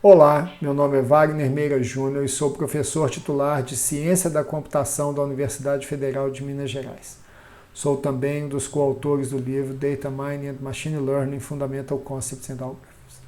Olá, meu nome é Wagner Meira Júnior e sou professor titular de Ciência da Computação da Universidade Federal de Minas Gerais. Sou também um dos coautores do livro Data Mining and Machine Learning Fundamental Concepts and Algorithms.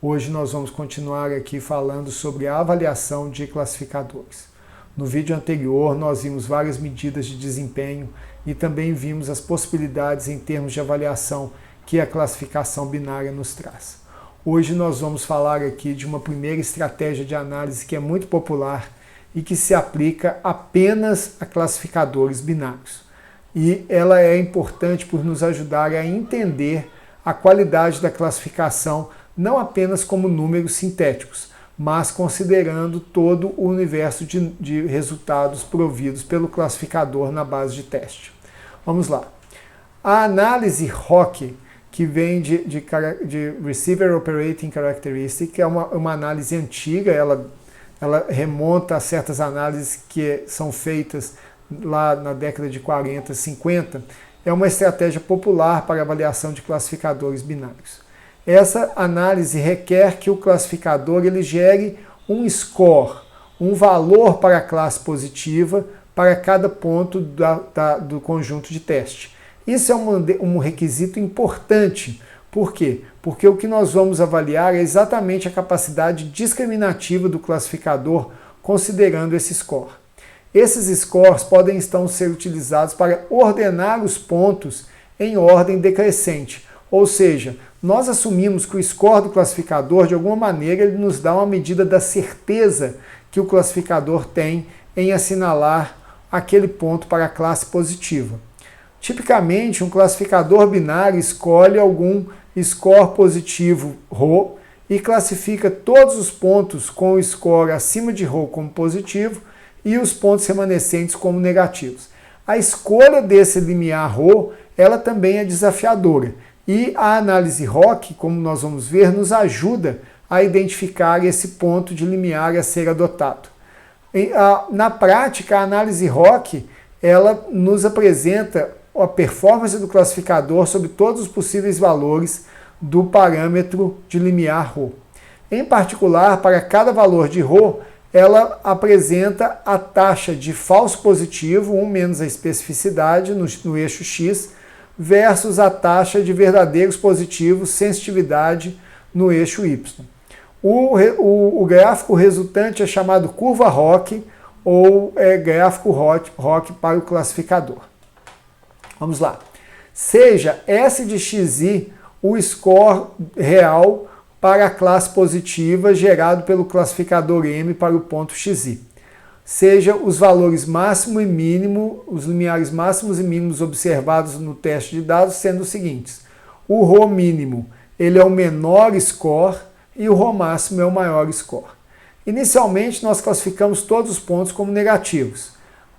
Hoje nós vamos continuar aqui falando sobre a avaliação de classificadores. No vídeo anterior nós vimos várias medidas de desempenho e também vimos as possibilidades em termos de avaliação que a classificação binária nos traz. Hoje nós vamos falar aqui de uma primeira estratégia de análise que é muito popular e que se aplica apenas a classificadores binários. E ela é importante por nos ajudar a entender a qualidade da classificação não apenas como números sintéticos, mas considerando todo o universo de resultados providos pelo classificador na base de teste. Vamos lá. A análise ROC, que vem de Receiver Operating Characteristic, é uma análise antiga, ela remonta a certas análises que são feitas lá na década de 40, 50, é uma estratégia popular para avaliação de classificadores binários. Essa análise requer que o classificador ele gere um score, um valor para a classe positiva para cada ponto do conjunto de teste. Isso é um requisito importante. Por quê? Porque o que nós vamos avaliar é exatamente a capacidade discriminativa do classificador considerando esse score. Esses scores podem então ser utilizados para ordenar os pontos em ordem decrescente. Ou seja, nós assumimos que o score do classificador, de alguma maneira, ele nos dá uma medida da certeza que o classificador tem em assinalar aquele ponto para a classe positiva. Tipicamente, um classificador binário escolhe algum score positivo ρ e classifica todos os pontos com o score acima de ρ como positivo e os pontos remanescentes como negativos. A escolha desse limiar ρ, ela também é desafiadora. E a análise ROC, como nós vamos ver, nos ajuda a identificar esse ponto de limiar a ser adotado. Na prática, a análise ROC, ela nos apresenta a performance do classificador sobre todos os possíveis valores do parâmetro de limiar ρ. Em particular, para cada valor de ρ, ela apresenta a taxa de falso positivo, 1 menos a especificidade no eixo x, versus a taxa de verdadeiros positivos, sensitividade, no eixo y. O gráfico resultante é chamado curva ROC ou gráfico ROC para o classificador. Vamos lá. Seja S de xi o score real para a classe positiva gerado pelo classificador M para o ponto xi. Seja os valores máximo e mínimo, os limiares máximos e mínimos observados no teste de dados sendo os seguintes. O ρ mínimo ele é o menor score e o ρ máximo é o maior score. Inicialmente nós classificamos todos os pontos como negativos.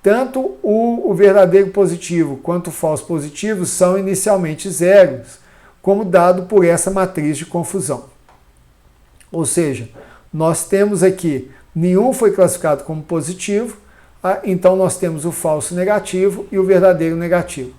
Tanto o verdadeiro positivo quanto o falso positivo são inicialmente zeros, como dado por essa matriz de confusão. Ou seja, nós temos aqui, nenhum foi classificado como positivo, então nós temos o falso negativo e o verdadeiro negativo.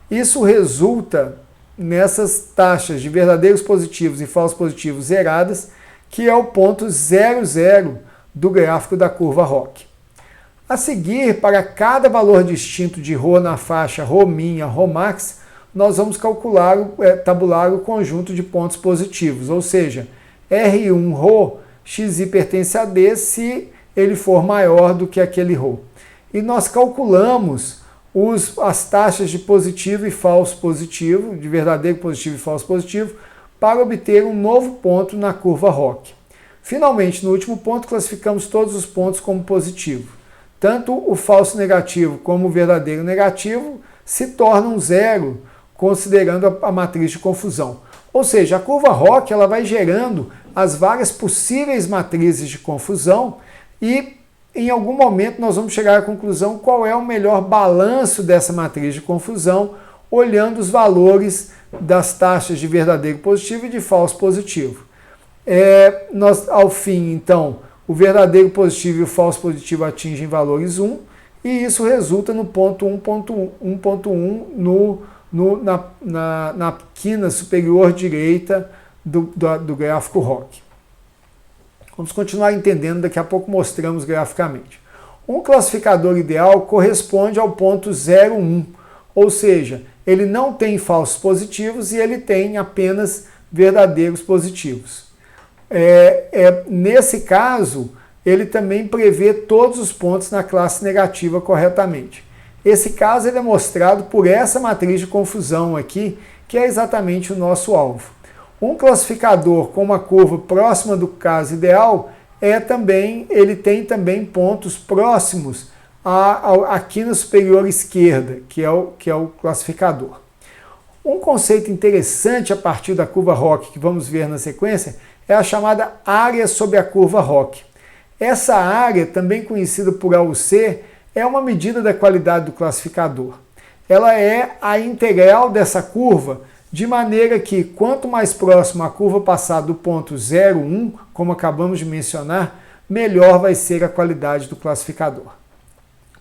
Isso resulta nessas taxas de verdadeiros positivos e falsos positivos zeradas, que é o ponto 00 do gráfico da curva ROC. A seguir, para cada valor distinto de ρ na faixa ρmin a ρmax, nós vamos tabular o conjunto de pontos positivos, ou seja, R1 ρ, xi pertence a D se ele for maior do que aquele ρ. E nós calculamos as taxas de positivo e falso positivo, de verdadeiro positivo e falso positivo, para obter um novo ponto na curva ROC. Finalmente, no último ponto, classificamos todos os pontos como positivo. Tanto o falso negativo como o verdadeiro negativo se tornam zero, considerando a matriz de confusão. Ou seja, a curva ROC ela vai gerando as várias possíveis matrizes de confusão e em algum momento nós vamos chegar à conclusão qual é o melhor balanço dessa matriz de confusão, olhando os valores das taxas de verdadeiro positivo e de falso positivo. Ao fim, então, o verdadeiro positivo e o falso positivo atingem valores 1, e isso resulta no ponto 1.1 na quina superior direita do gráfico ROC. Vamos continuar entendendo, daqui a pouco mostramos graficamente. Um classificador ideal corresponde ao ponto 0,1, ou seja, ele não tem falsos positivos e ele tem apenas verdadeiros positivos. Nesse caso, ele também prevê todos os pontos na classe negativa corretamente. Esse caso ele é mostrado por essa matriz de confusão aqui, que é exatamente o nosso alvo. Um classificador com uma curva próxima do caso ideal ele tem também pontos próximos aqui na superior esquerda, que é o classificador. Um conceito interessante a partir da curva ROC que vamos ver na sequência é a chamada área sobre a curva ROC. Essa área, também conhecida por AUC, é uma medida da qualidade do classificador. Ela é a integral dessa curva, de maneira que quanto mais próximo a curva passar do ponto 0,1, como acabamos de mencionar, melhor vai ser a qualidade do classificador.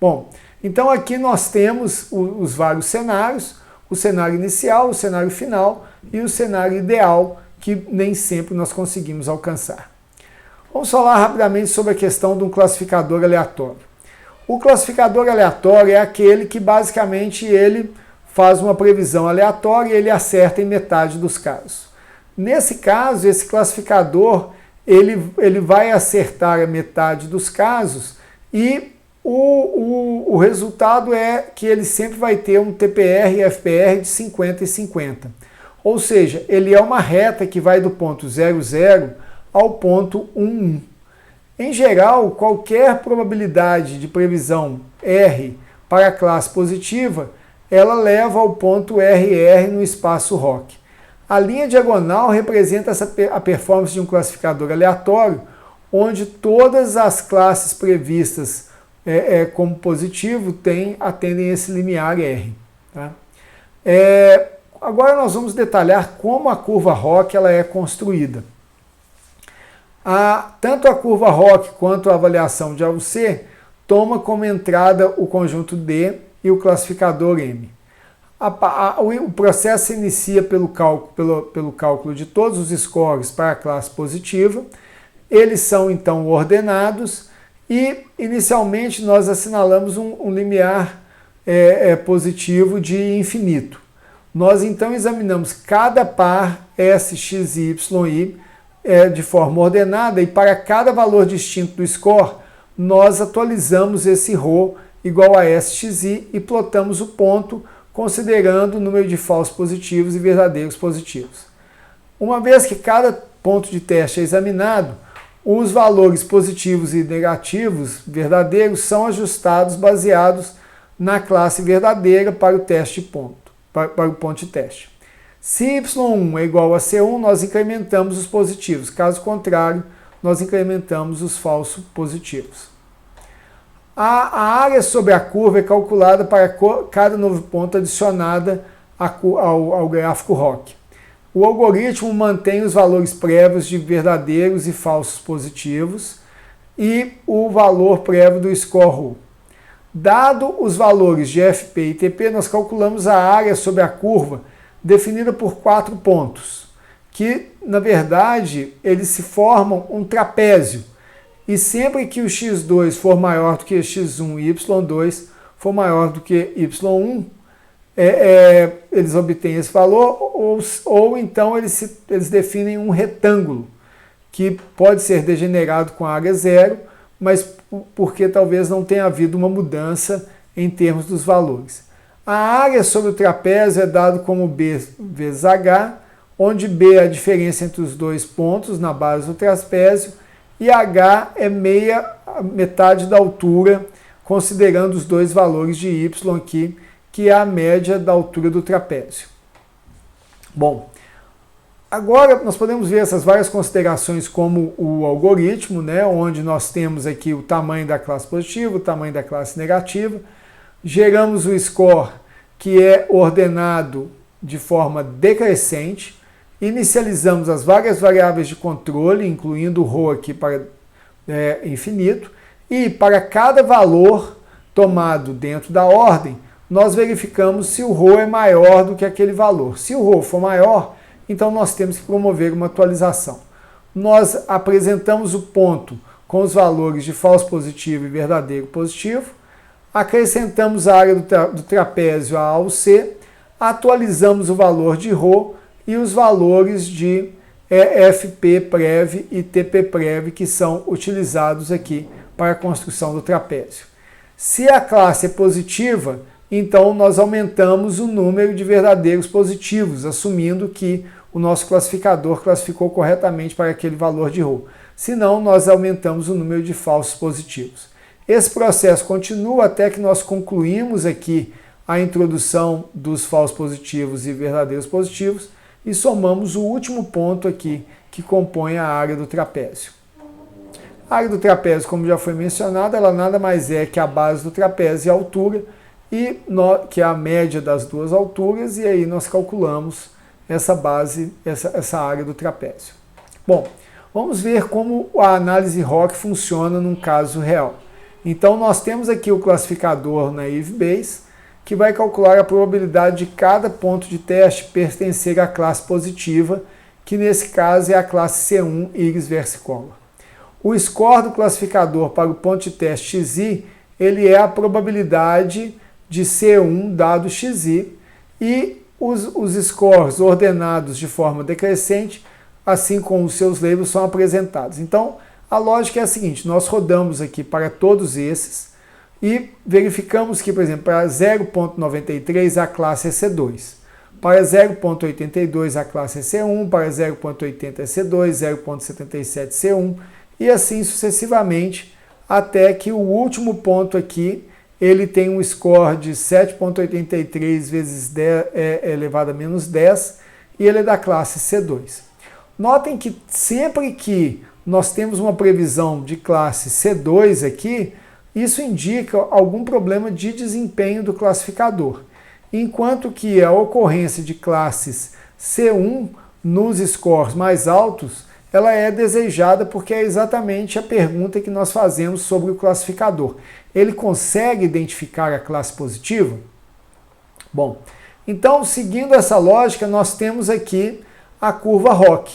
Bom, então aqui nós temos os vários cenários, o cenário inicial, o cenário final e o cenário ideal, que nem sempre nós conseguimos alcançar. Vamos falar rapidamente sobre a questão de um classificador aleatório. O classificador aleatório é aquele que basicamente ele faz uma previsão aleatória e ele acerta em metade dos casos. Nesse caso, esse classificador ele vai acertar a metade dos casos e o resultado é que ele sempre vai ter um TPR e FPR de 50 e 50. Ou seja, ele é uma reta que vai do ponto 00 ao ponto 11. Em geral, qualquer probabilidade de previsão R para a classe positiva, ela leva ao ponto RR no espaço ROC. A linha diagonal representa a performance de um classificador aleatório, onde todas as classes previstas como positivo atendem esse limiar R. Tá? Agora nós vamos detalhar como a curva ROC ela é construída. Tanto a curva ROC quanto a avaliação de AUC toma como entrada o conjunto D e o classificador M. O processo se inicia pelo cálculo de todos os scores para a classe positiva. Eles são então ordenados e inicialmente nós assinalamos um limiar positivo de infinito. Nós então examinamos cada par S, X e Y de forma ordenada e para cada valor distinto do score nós atualizamos esse ρ igual a SXI e plotamos o ponto considerando o número de falsos positivos e verdadeiros positivos. Uma vez que cada ponto de teste é examinado, os valores positivos e negativos verdadeiros são ajustados baseados na classe verdadeira para o teste para o ponto de teste. Se Y1 é igual a C1, nós incrementamos os positivos. Caso contrário, nós incrementamos os falsos positivos. A área sobre a curva é calculada para cada novo ponto adicionada ao gráfico ROC. O algoritmo mantém os valores prévios de verdadeiros e falsos positivos e o valor prévio do score RU. Dado os valores de FP e TP, nós calculamos a área sobre a curva definida por 4 pontos, que, na verdade, eles se formam um trapézio. E sempre que o x2 for maior do que x1 e y2 for maior do que y1, eles obtêm esse valor, ou então eles definem um retângulo, que pode ser degenerado com a área zero, mas porque talvez não tenha havido uma mudança em termos dos valores. A área sobre o trapézio é dado como B vezes H, onde B é a diferença entre os dois pontos na base do trapézio, e H é metade da altura, considerando os dois valores de Y aqui, que é a média da altura do trapézio. Bom, agora nós podemos ver essas várias considerações como o algoritmo, né, onde nós temos aqui o tamanho da classe positiva, o tamanho da classe negativa, geramos o score que é ordenado de forma decrescente, inicializamos as várias variáveis de controle, incluindo o ρ aqui para infinito, e para cada valor tomado dentro da ordem, nós verificamos se o ρ é maior do que aquele valor. Se o ρ for maior, então nós temos que promover uma atualização. nós apresentamos o ponto com os valores de falso positivo e verdadeiro positivo, acrescentamos a área do trapézio A ao C, atualizamos o valor de ρ e os valores de FP_prev e TP_prev que são utilizados aqui para a construção do trapézio. Se a classe é positiva, então nós aumentamos o número de verdadeiros positivos, assumindo que o nosso classificador classificou corretamente para aquele valor de ρ. Se não, nós aumentamos o número de falsos positivos. Esse processo continua até que nós concluímos aqui a introdução dos falsos positivos e verdadeiros positivos e somamos o último ponto aqui que compõe a área do trapézio. A área do trapézio, como já foi mencionado, ela nada mais é que a base do trapézio e a altura, que é a média das duas alturas, e aí nós calculamos essa base, essa área do trapézio. Bom, vamos ver como a análise ROC funciona num caso real. Então nós temos aqui o classificador Naive Bayes, que vai calcular a probabilidade de cada ponto de teste pertencer à classe positiva, que nesse caso é a classe C1 Iris versicolor. O score do classificador para o ponto de teste XI, ele é a probabilidade de C1 dado XI, e os scores ordenados de forma decrescente, assim como os seus labels, são apresentados. Então, a lógica é a seguinte: nós rodamos aqui para todos esses e verificamos que, por exemplo, para 0.93 a classe é C2, para 0.82 a classe é C1, para 0.80 é C2, 0.77 C1, e assim sucessivamente, até que o último ponto aqui, ele tem um score de 7.83 vezes 10 elevado a menos 10, e ele é da classe C2. Notem que sempre que nós temos uma previsão de classe C2 aqui, isso indica algum problema de desempenho do classificador, enquanto que a ocorrência de classes C1 nos scores mais altos, ela é desejada porque é exatamente a pergunta que nós fazemos sobre o classificador. Ele consegue identificar a classe positiva? Bom, então, seguindo essa lógica, nós temos aqui a curva ROC.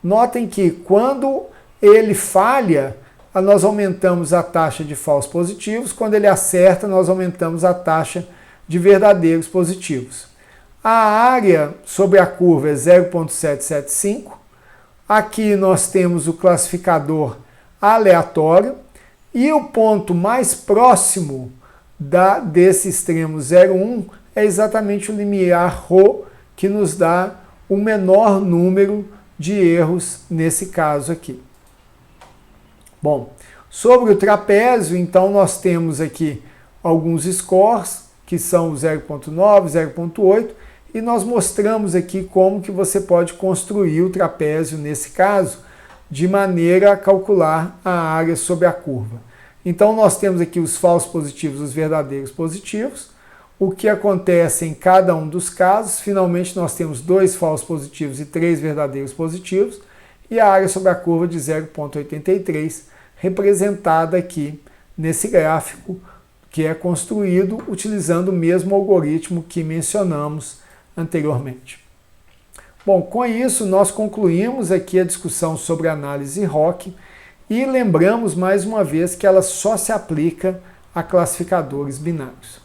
Notem que quando ele falha, nós aumentamos a taxa de falsos positivos, quando ele acerta, nós aumentamos a taxa de verdadeiros positivos. A área sobre a curva é 0.775, aqui nós temos o classificador aleatório, e o ponto mais próximo desse extremo 0,1 é exatamente o limiar ρ, que nos dá o menor número de erros nesse caso aqui. Bom, sobre o trapézio, então nós temos aqui alguns scores, que são 0.9, 0.8, e nós mostramos aqui como que você pode construir o trapézio nesse caso, de maneira a calcular a área sobre a curva. Então nós temos aqui os falsos positivos e os verdadeiros positivos. O que acontece em cada um dos casos, finalmente nós temos 2 falsos positivos e 3 verdadeiros positivos, e a área sobre a curva de 0.83, representada aqui nesse gráfico, que é construído utilizando o mesmo algoritmo que mencionamos anteriormente. Bom, com isso nós concluímos aqui a discussão sobre a análise ROC e lembramos mais uma vez que ela só se aplica a classificadores binários.